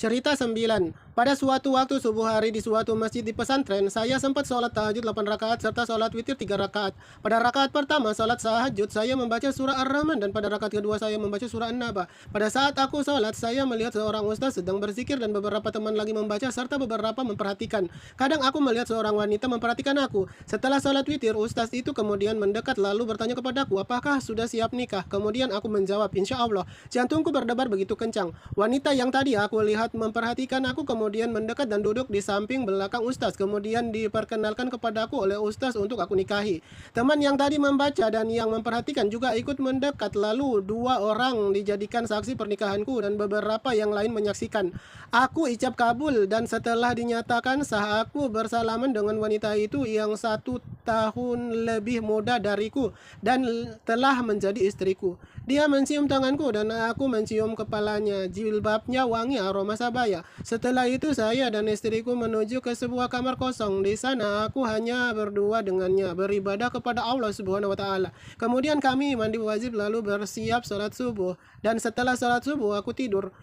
Cerita 9. Pada suatu waktu subuh hari di suatu masjid di pesantren, saya sempat sholat tahajud 8 rakaat serta sholat witir 3 rakaat. Pada rakaat pertama sholat tahajud, saya membaca surah Ar-Rahman dan pada rakaat kedua saya membaca surah An-Naba. Pada saat aku sholat, saya melihat seorang ustaz sedang berzikir dan beberapa teman lagi membaca serta beberapa memperhatikan. Kadang aku melihat seorang wanita memperhatikan aku. Setelah sholat witir, ustaz itu kemudian mendekat lalu bertanya kepadaku, apakah sudah siap nikah? Kemudian aku menjawab, insya Allah. Jantungku berdebar begitu kencang. Wanita yang tadi aku lihat memperhatikan aku kemudian mendekat dan duduk di samping belakang ustaz. Kemudian diperkenalkan kepadaku oleh ustaz untuk aku nikahi. Teman yang tadi membaca dan yang memperhatikan juga ikut mendekat. Lalu dua orang dijadikan saksi pernikahanku dan beberapa yang lain menyaksikan. Aku icap kabul dan setelah dinyatakan sah aku bersalaman dengan wanita itu yang 1 tahun lebih muda dariku dan telah menjadi istriku. Dia mencium tanganku dan aku mencium kepalanya. Jilbabnya wangi aroma sabaya. Setelah itu saya dan istriku menuju ke sebuah kamar kosong. Di sana aku hanya berdua dengannya, beribadah kepada Allah Subhanahu wa taala. Kemudian kami mandi wajib lalu bersiap salat subuh. Dan setelah salat subuh aku tidur.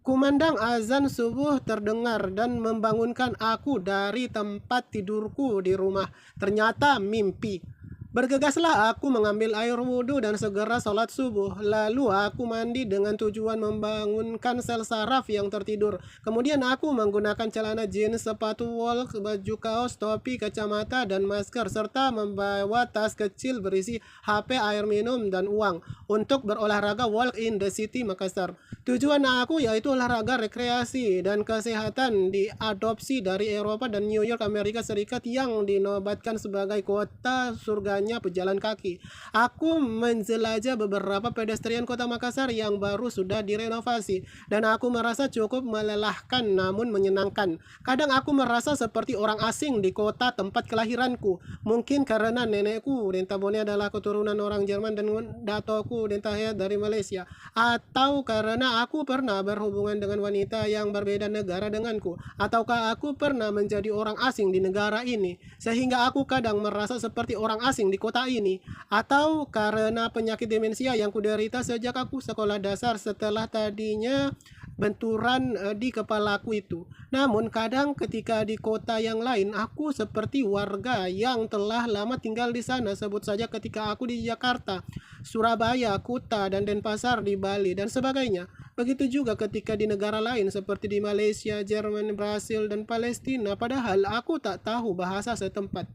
Kumandang azan subuh terdengar dan membangunkan aku dari tempat tidurku di rumah. Ternyata mimpi. Bergegaslah aku mengambil air wudhu dan segera sholat subuh. Lalu aku mandi dengan tujuan membangunkan sel saraf yang tertidur. Kemudian aku menggunakan celana jeans, sepatu walk, baju kaos, topi, kacamata, dan masker. Serta membawa tas kecil berisi HP, air minum, dan uang. Untuk berolahraga walk in the city Makassar. Tujuan aku yaitu olahraga rekreasi dan kesehatan diadopsi dari Eropa dan New York Amerika Serikat yang dinobatkan sebagai kota surganya pejalan kaki. Aku menjelajah beberapa pedestrian kota Makassar yang baru sudah direnovasi dan aku merasa cukup melelahkan namun menyenangkan. Kadang aku merasa seperti orang asing di kota tempat kelahiranku. Mungkin karena nenekku Dentabone adalah keturunan orang Jerman dan datoku Dentahaya dari Malaysia, atau karena aku pernah berhubungan dengan wanita yang berbeda negara denganku, ataukah aku pernah menjadi orang asing di negara ini sehingga aku kadang merasa seperti orang asing di kota ini, atau karena penyakit demensia yang kuderita sejak aku sekolah dasar setelah tadinya benturan di kepalaku itu. Namun kadang ketika di kota yang lain aku seperti warga yang telah lama tinggal di sana, sebut saja ketika aku di Jakarta, Surabaya, Kuta, dan Denpasar di Bali dan sebagainya. Begitu juga ketika di negara lain seperti di Malaysia, Jerman, Brasil, dan Palestina padahal aku tak tahu bahasa setempat.